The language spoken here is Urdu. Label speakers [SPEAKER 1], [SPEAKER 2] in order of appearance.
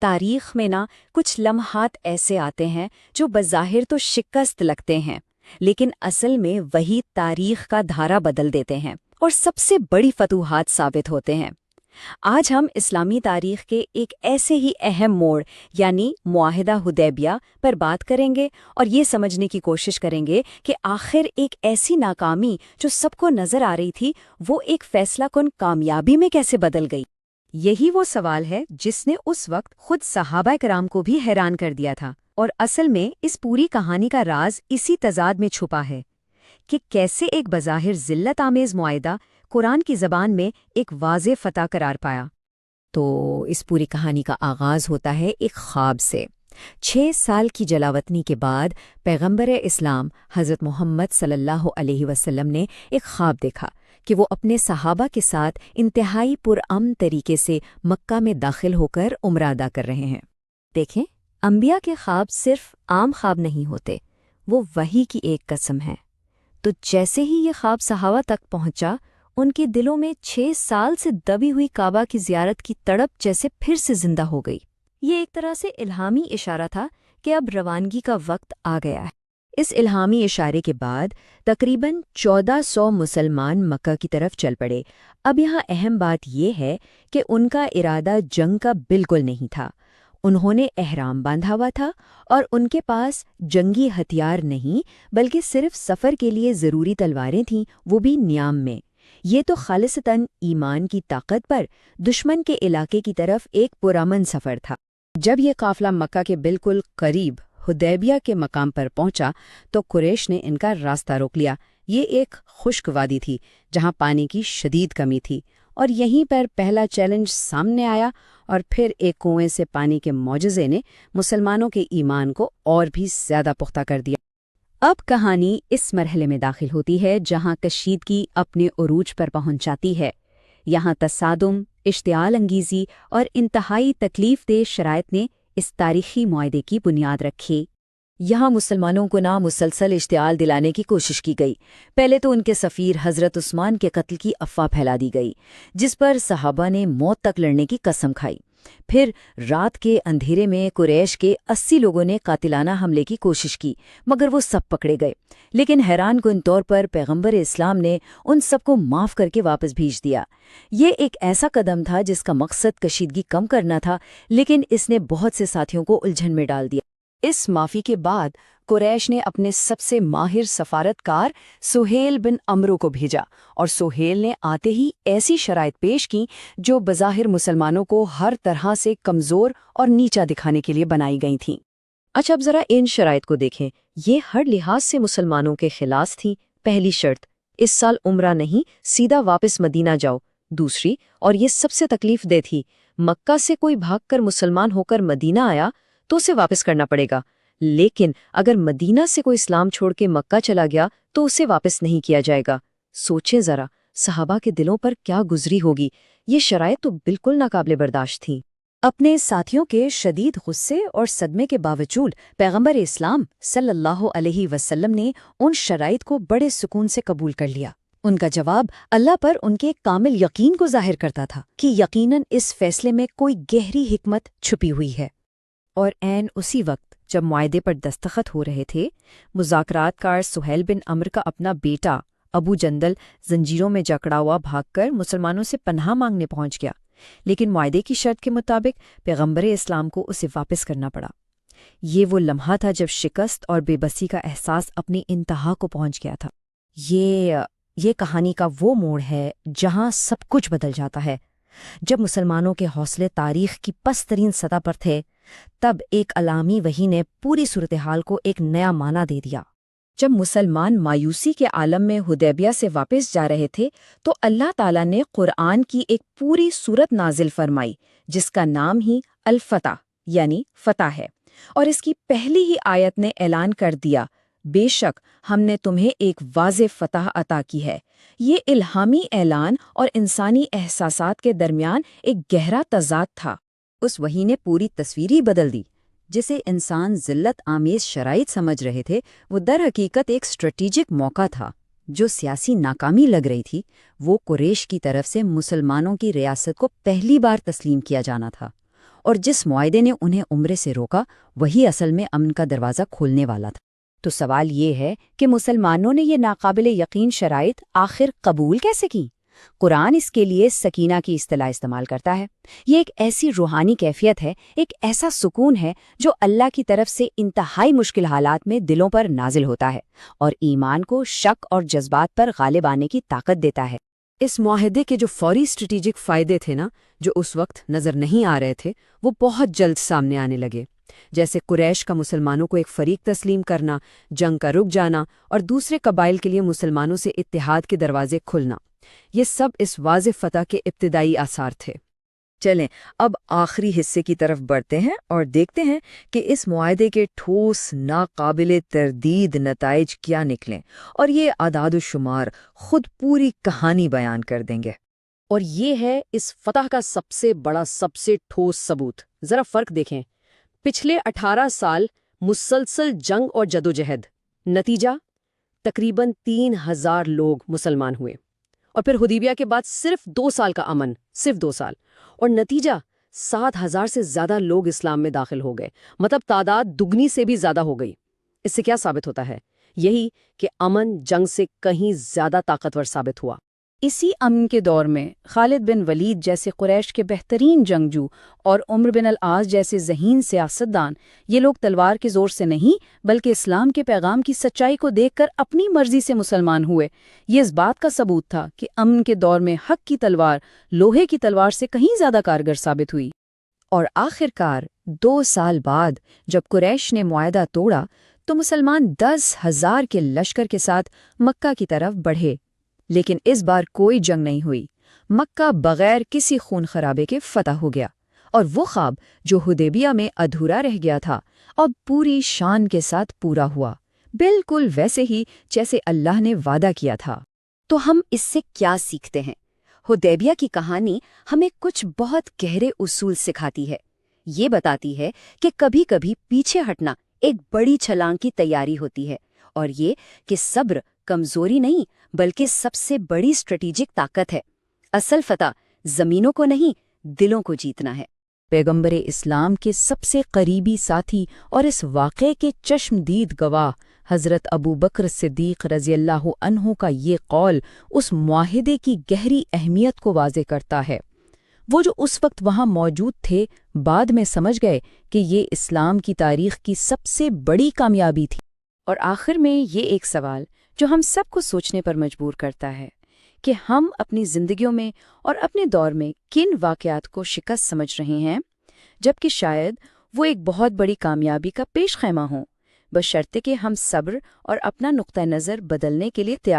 [SPEAKER 1] تاریخ میں کچھ لمحات ایسے آتے ہیں جو بظاہر تو شکست لگتے ہیں، لیکن اصل میں وہی تاریخ کا دھارا بدل دیتے ہیں اور سب سے بڑی فتوحات ثابت ہوتے ہیں۔ آج ہم اسلامی تاریخ کے ایک ایسے ہی اہم موڑ یعنی معاہدہ حدیبیہ پر بات کریں گے اور یہ سمجھنے کی کوشش کریں گے کہ آخر ایک ایسی ناکامی جو سب کو نظر آ رہی تھی وہ ایک فیصلہ کن کامیابی میں کیسے بدل گئی۔
[SPEAKER 2] یہی وہ سوال ہے جس نے اس وقت خود صحابہ کرام کو بھی حیران کر دیا تھا، اور اصل میں اس پوری کہانی کا راز اسی تضاد میں چھپا ہے کہ کیسے ایک بظاہر ذلت آمیز معاہدہ قرآن کی زبان میں ایک واضح فتح قرار پایا۔
[SPEAKER 1] تو اس پوری کہانی کا آغاز ہوتا ہے ایک خواب سے۔ 6 سال کی جلاوطنی کے بعد پیغمبر اسلام حضرت محمد صلی اللہ علیہ وسلم نے ایک خواب دیکھا کہ وہ اپنے صحابہ کے ساتھ انتہائی پرامن طریقے سے مکہ میں داخل ہو کر عمرہ ادا کر رہے ہیں۔ دیکھیں، انبیاء کے خواب صرف عام خواب نہیں ہوتے، وہ وحی کی ایک قسم ہے۔ تو جیسے ہی یہ خواب صحابہ تک پہنچا، ان کے دلوں میں 6 سال سے دبی ہوئی کعبہ کی زیارت کی تڑپ جیسے پھر سے زندہ ہو گئی۔ یہ ایک طرح سے الہامی اشارہ تھا کہ اب روانگی کا وقت آ گیا ہے۔ اس الہامی اشارے کے بعد تقریباً 1400 مسلمان مکہ کی طرف چل پڑے۔ اب یہاں اہم بات یہ ہے کہ ان کا ارادہ جنگ کا بالکل نہیں تھا۔ انہوں نے احرام باندھا ہوا تھا اور ان کے پاس جنگی ہتھیار نہیں بلکہ صرف سفر کے لیے ضروری تلواریں تھیں، وہ بھی نیام میں۔ یہ تو خالصتاً ایمان کی طاقت پر دشمن کے علاقے کی طرف ایک پرامن سفر تھا۔ جب یہ قافلہ مکہ کے بالکل قریب حدیبیہ کے مقام پر پہنچا تو قریش نے ان کا راستہ روک لیا۔ یہ ایک خشک وادی تھی جہاں پانی کی شدید کمی تھی، اور یہیں پر پہلا چیلنج سامنے آیا، اور پھر ایک کنویں سے پانی کے معجزے نے مسلمانوں کے ایمان کو اور بھی زیادہ پختہ کر دیا۔ اب کہانی اس مرحلے میں داخل ہوتی ہے جہاں کشیدگی اپنے عروج پر پہنچ جاتی ہے۔ یہاں تصادم، اشتعال انگیزی اور انتہائی تکلیف دہ شرائط نے اس تاریخی معاہدے کی بنیاد رکھی۔ یہاں مسلمانوں کو مسلسل اشتعال دلانے کی کوشش کی گئی۔ پہلے تو ان کے سفیر حضرت عثمان کے قتل کی افواہ پھیلا دی گئی، جس پر صحابہ نے موت تک لڑنے کی قسم کھائی۔ پھر رات کے اندھیرے میں قریش کے 80 لوگوں نے قاتلانہ حملے کی کوشش کی، مگر وہ سب پکڑے گئے۔ لیکن حیران کن طور پر پیغمبر اسلام نے ان سب کو معاف کر کے واپس بھیج دیا۔ یہ ایک ایسا قدم تھا جس کا مقصد کشیدگی کم کرنا تھا، لیکن اس نے بہت سے ساتھیوں کو الجھن میں ڈال دیا۔ اس معافی کے بعد قریش نے اپنے سب سے ماہر سفارتکار سہیل بن عمرو کو بھیجا، اور سہیل نے آتے ہی ایسی شرائط پیش کی جو بظاہر مسلمانوں کو ہر طرح سے کمزور اور نیچا دکھانے کے لیے بنائی گئی تھیں۔ اچھا، اب ذرا ان شرائط کو دیکھیں۔ یہ ہر لحاظ سے مسلمانوں کے خلاف تھیں۔ پہلی شرط، اس سال عمرہ نہیں، سیدھا واپس مدینہ جاؤ۔ دوسری، اور یہ سب سے تکلیف دہ تھی، مکہ سے کوئی بھاگ کر مسلمان ہو کر مدینہ آیا تو اسے واپس کرنا پڑے گا، لیکن اگر مدینہ سے کوئی اسلام چھوڑ کے مکہ چلا گیا تو اسے واپس نہیں کیا جائے گا۔ سوچیں ذرا، صحابہ کے دلوں پر کیا گزری ہوگی۔ یہ شرائط تو بالکل ناقابل برداشت تھیں۔ اپنے ساتھیوں کے شدید غصے اور صدمے کے باوجود پیغمبر اسلام صلی اللہ علیہ وسلم نے ان شرائط کو بڑے سکون سے قبول کر لیا۔ ان کا جواب اللہ پر ان کے کامل یقین کو ظاہر کرتا تھا کہ یقیناً اس فیصلے میں کوئی گہری حکمت چھپی ہوئی ہے۔ اور عین اسی وقت جب معاہدے پر دستخط ہو رہے تھے، مذاکرات کار سہیل بن عمرو کا اپنا بیٹا ابو جندل زنجیروں میں جکڑا ہوا بھاگ کر مسلمانوں سے پناہ مانگنے پہنچ گیا، لیکن معاہدے کی شرط کے مطابق پیغمبر اسلام کو اسے واپس کرنا پڑا۔ یہ وہ لمحہ تھا جب شکست اور بے بسی کا احساس اپنی انتہا کو پہنچ گیا تھا۔ یہ کہانی کا وہ موڑ ہے جہاں سب کچھ بدل جاتا ہے۔ جب مسلمانوں کے حوصلے تاریخ کی پست ترین سطح پر تھے، تب ایک الہامی وحی نے پوری صورتحال کو ایک نیا معنی دے دیا۔ جب مسلمان مایوسی کے عالم میں حدیبیہ سے واپس جا رہے تھے تو اللہ تعالیٰ نے قرآن کی ایک پوری سورت نازل فرمائی جس کا نام ہی الفتح یعنی فتح ہے، اور اس کی پہلی ہی آیت نے اعلان کر دیا، بے شک ہم نے تمہیں ایک واضح فتح عطا کی ہے۔ یہ الہامی اعلان اور انسانی احساسات کے درمیان ایک گہرا تضاد تھا۔ اس وحی نے پوری تصویر ہی بدل دی۔ جسے انسان ذلت آمیز شرائط سمجھ رہے تھے، وہ در حقیقت ایک اسٹریٹجک موقع تھا۔ جو سیاسی ناکامی لگ رہی تھی، وہ قریش کی طرف سے مسلمانوں کی ریاست کو پہلی بار تسلیم کیا جانا تھا،
[SPEAKER 2] اور جس معاہدے نے انہیں عمرے سے روکا وہی اصل میں امن کا دروازہ کھولنے والا تھا۔ تو سوال یہ ہے کہ مسلمانوں نے یہ ناقابل یقین شرائط آخر قبول کیسے کی؟ قرآن اس کے لیے سکینہ کی اصطلاح استعمال کرتا ہے۔ یہ ایک ایسی روحانی کیفیت ہے، ایک ایسا سکون ہے جو اللہ کی طرف سے انتہائی مشکل حالات میں دلوں پر نازل ہوتا ہے اور ایمان کو شک اور جذبات پر غالب آنے کی طاقت دیتا ہے۔
[SPEAKER 1] اس معاہدے کے جو فوری اسٹریٹجک فائدے تھے نا، جو اس وقت نظر نہیں آ رہے تھے، وہ بہت جلد سامنے آنے لگے، جیسے قریش کا مسلمانوں کو ایک فریق تسلیم کرنا، جنگ کا رک جانا اور دوسرے قبائل کے لیے مسلمانوں سے اتحاد کے دروازے کھلنا۔ یہ سب اس واضح فتح کے ابتدائی آثار تھے۔ چلیں اب آخری حصے کی طرف بڑھتے ہیں اور دیکھتے ہیں کہ اس معاہدے کے ٹھوس ناقابل تردید نتائج کیا نکلیں، اور یہ اعداد و شمار خود پوری کہانی بیان کر دیں گے۔
[SPEAKER 3] اور یہ ہے اس فتح کا سب سے بڑا، سب سے ٹھوس ثبوت۔ ذرا فرق دیکھیں، پچھلے 18 سال مسلسل جنگ اور جدوجہد، نتیجہ تقریباً 3000 لوگ مسلمان ہوئے، اور پھر حدیبیہ کے بعد صرف 2 سال کا امن، صرف 2 سال، اور نتیجہ 7000 سے زیادہ لوگ اسلام میں داخل ہو گئے، مطلب تعداد دگنی سے بھی زیادہ ہو گئی۔ اس سے کیا ثابت ہوتا ہے؟ یہی کہ امن جنگ سے کہیں زیادہ طاقتور ثابت ہوا۔
[SPEAKER 2] اسی امن کے دور میں خالد بن ولید جیسے قریش کے بہترین جنگجو اور عمر بن العاص جیسے ذہین سیاستدان، یہ لوگ تلوار کے زور سے نہیں بلکہ اسلام کے پیغام کی سچائی کو دیکھ کر اپنی مرضی سے مسلمان ہوئے۔ یہ اس بات کا ثبوت تھا کہ امن کے دور میں حق کی تلوار لوہے کی تلوار سے کہیں زیادہ کارگر ثابت ہوئی۔
[SPEAKER 1] اور آخرکار 2 سال بعد جب قریش نے معاہدہ توڑا تو مسلمان 10,000 کے لشکر کے ساتھ مکہ کی طرف بڑھے، لیکن اس بار کوئی جنگ نہیں ہوئی۔ مکہ بغیر کسی خون خرابے کے فتح ہو گیا، اور وہ خواب جو حدیبیہ میں ادھورا رہ گیا تھا اب پوری شان کے ساتھ پورا ہوا، بالکل ویسے ہی جیسے اللہ نے وعدہ کیا تھا۔
[SPEAKER 2] تو ہم اس سے کیا سیکھتے ہیں؟ حدیبیہ کی کہانی ہمیں کچھ بہت گہرے اصول سکھاتی ہے۔ یہ بتاتی ہے کہ کبھی کبھی پیچھے ہٹنا ایک بڑی چھلانگ کی تیاری ہوتی ہے، اور یہ کہ صبر کمزوری نہیں بلکہ سب سے بڑی اسٹریٹجک طاقت ہے۔ اصل فتح زمینوں کو نہیں، دلوں کو جیتنا ہے۔
[SPEAKER 1] پیغمبر اسلام کے سب سے قریبی ساتھی اور اس واقعے کے چشمدید گواہ حضرت ابو بکر صدیق رضی اللہ عنہ کا یہ قول اس معاہدے کی گہری اہمیت کو واضح کرتا ہے۔ وہ جو اس وقت وہاں موجود تھے بعد میں سمجھ گئے کہ یہ اسلام کی تاریخ کی سب سے بڑی کامیابی تھی۔
[SPEAKER 2] اور آخر میں یہ ایک سوال جو ہم سب کو سوچنے پر مجبور کرتا ہے کہ ہم اپنی زندگیوں میں اور اپنے دور میں کن واقعات کو شکست سمجھ رہے ہیں، جبکہ شاید وہ ایک بہت بڑی کامیابی کا پیش خیمہ ہوں، بشرطے کہ ہم صبر اور اپنا نقطہ نظر بدلنے کے لیے تیار